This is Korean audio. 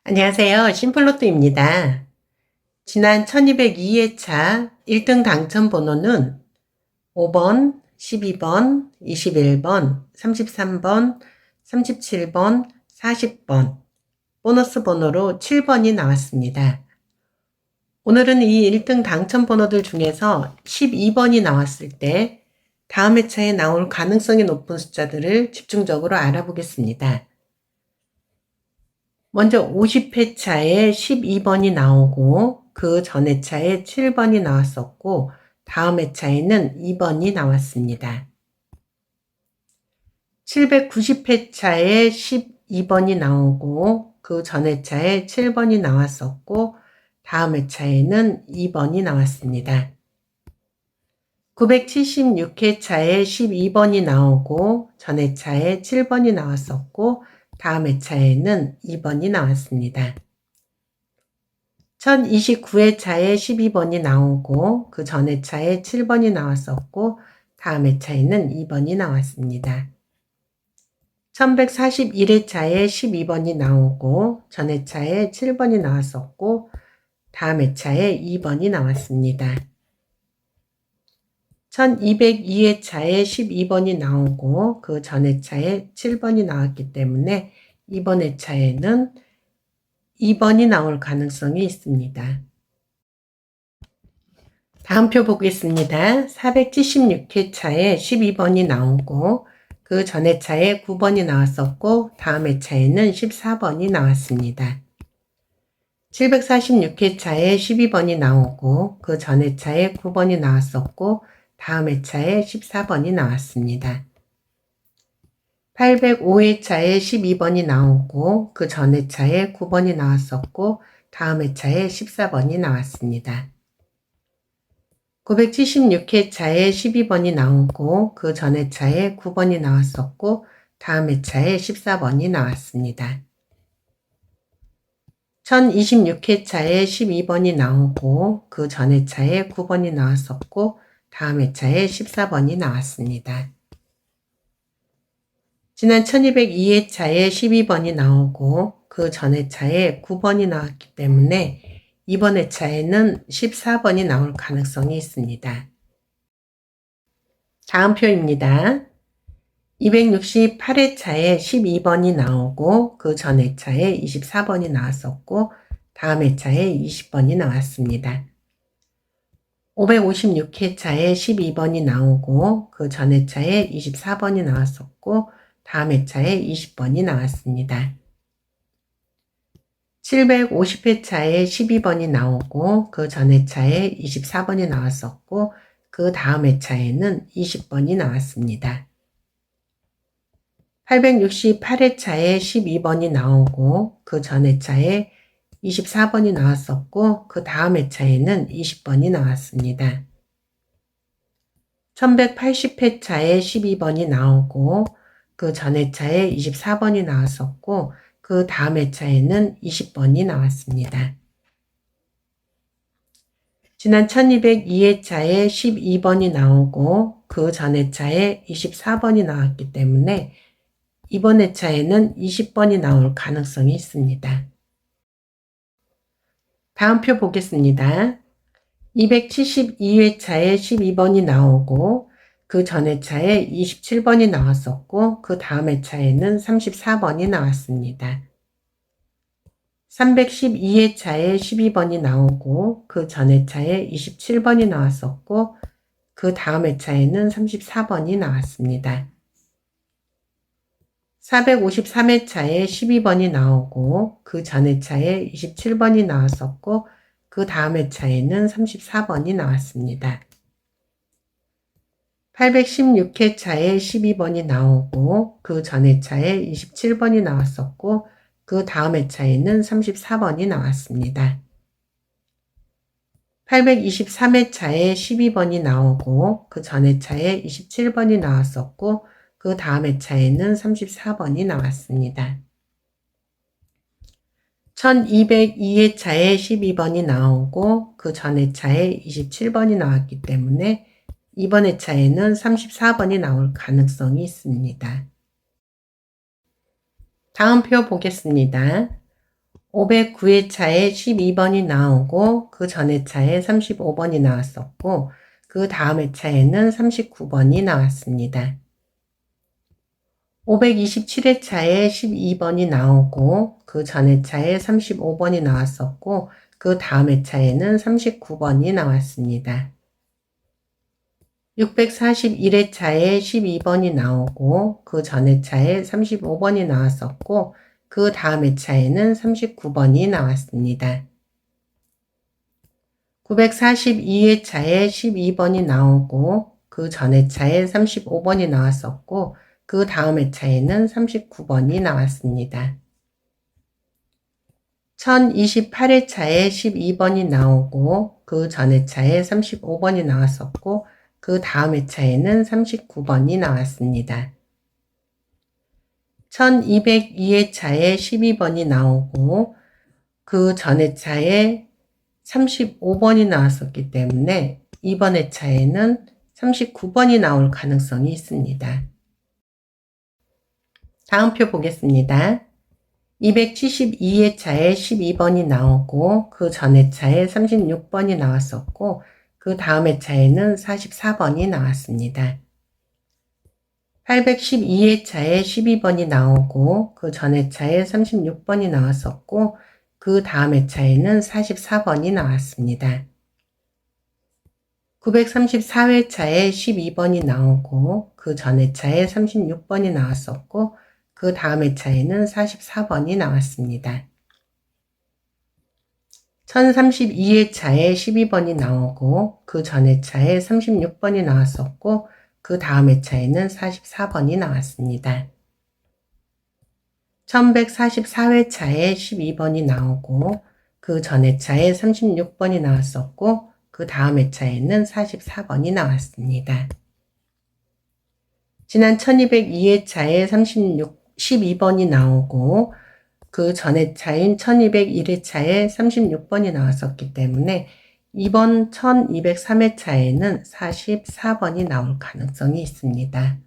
안녕하세요. 심플로또입니다. 지난 1202회차 1등 당첨 번호는 5번, 12번, 21번, 33번, 37번, 40번, 보너스 번호로 7번이 나왔습니다. 오늘은 이 1등 당첨 번호들 중에서 12번이 나왔을 때 다음 회차에 나올 가능성이 높은 숫자들을 집중적으로 알아보겠습니다. 먼저 50회차에 12번이 나오고 그 전 회차에 7번이 나왔었고 다음 회차에는 2번이 나왔습니다. 790회차에 12번이 나오고 그 전 회차에 7번이 나왔었고 다음 회차에는 2번이 나왔습니다. 976회차에 12번이 나오고 전 회차에 7번이 나왔었고 다음 회차에는 2번이 나왔습니다. 1029회차에 12번이 나오고 그 전 회차에 7번이 나왔었고 다음 회차에는 2번이 나왔습니다. 1141회차에 12번이 나오고 전 회차에 7번이 나왔었고 다음 회차에 2번이 나왔습니다. 1202회차에 12번이 나오고 그 전 회차에 7번이 나왔기 때문에 이번 회차에는 2번이 나올 가능성이 있습니다. 다음 표 보겠습니다. 476회차에 12번이 나오고 그 전 회차에 9번이 나왔었고 다음 회차에는 14번이 나왔습니다. 746회차에 12번이 나오고 그 전 회차에 9번이 나왔었고 다음 회차에 14번이 나왔습니다. 805회차에 12번이 나오고 그 전 회차에 9번이 나왔었고 다음 회차에 14번이 나왔습니다. 976회차에 12번이 나오고 그 전 회차에 9번이 나왔었고 다음 회차에 14번이 나왔습니다. 1026회차에 12번이 나오고 그 전 회차에 9번이 나왔었고 다음 회차에 14번이 나왔습니다. 지난 1202회차에 12번이 나오고 그 전 회차에 9번이 나왔기 때문에 이번 회차에는 14번이 나올 가능성이 있습니다. 다음 표입니다. 268회차에 12번이 나오고 그 전 회차에 24번이 나왔었고 다음 회차에 20번이 나왔습니다. 556회차에 12번이 나오고 그 전 회차에 24번이 나왔었고 다음 회차에 20번이 나왔습니다. 750회차에 12번이 나오고 그 전 회차에 24번이 나왔었고 그 다음 회차에는 20번이 나왔습니다. 868회차에 12번이 나오고 그 전 회차에 24번이 나왔었고 그 다음 회차에는 20번이 나왔습니다. 1180회차에 12번이 나오고 그 전 회차에 24번이 나왔었고 그 다음 회차에는 20번이 나왔습니다. 지난 1202회차에 12번이 나오고 그 전 회차에 24번이 나왔기 때문에 이번 회차에는 20번이 나올 가능성이 있습니다. 다음 표 보겠습니다. 272회차에 12번이 나오고 그 전 회차에 27번이 나왔었고 그 다음 회차에는 34번이 나왔습니다. 312회차에 12번이 나오고 그 전 회차에 27번이 나왔었고 그 다음 회차에는 34번이 나왔습니다. 453회차에 12번이 나오고 그 전 회차에 27번이 나왔었고 그 다음 회차에는 34번이 나왔습니다. 816회차에 12번이 나오고 그 전 회차에 27번이 나왔었고 그 다음 회차에는 34번이 나왔습니다. 823회차에 12번이 나오고 그 전 회차에 27번이 나왔었고 그 다음 회차에는 34번이 나왔습니다. 1202회차에 12번이 나오고 그 전 회차에 27번이 나왔기 때문에 이번 회차에는 34번이 나올 가능성이 있습니다. 다음 표 보겠습니다. 509회차에 12번이 나오고 그 전 회차에 35번이 나왔었고 그 다음 회차에는 39번이 나왔습니다. 527회차에 12번이 나오고 그 전 회차에 35번이 나왔었고 그 다음 회차에는 39번이 나왔습니다. 641회차에 12번이 나오고 그 전 회차에 35번이 나왔었고 그 다음 회차에는 39번이 나왔습니다. 942회차에 12번이 나오고 그 전 회차에 35번이 나왔었고 그 다음 회차에는 39번이 나왔습니다. 1028회차에 12번이 나오고 그 전 회차에 35번이 나왔었고 그 다음 회차에는 39번이 나왔습니다. 1202회차에 12번이 나오고 그 전 회차에 35번이 나왔었기 때문에 이번 회차에는 39번이 나올 가능성이 있습니다. 다음 표 보겠습니다. 272회차에 12번이 나오고 그 전 회차에 36번이 나왔었고 그 다음 회차에는 44번이 나왔습니다. 812회차에 12번이 나오고 그 전 회차에 36번이 나왔었고 그 다음 회차에는 44번이 나왔습니다. 934회차에 12번이 나오고 그 전 회차에 36번이 나왔었고 그 다음 회차에는 44번이 나왔습니다. 1032회차에 12번이 나오고 그 전 회차에 36번이 나왔었고 그 다음 회차에는 44번이 나왔습니다. 1144회차에 12번이 나오고 그 전 회차에 36번이 나왔었고 그 다음 회차에는 44번이 나왔습니다. 지난 1202회차에 12번이 나오고 그 전 회차인 1201회차에 36번이 나왔었기 때문에 이번 1203회차에는 44번이 나올 가능성이 있습니다.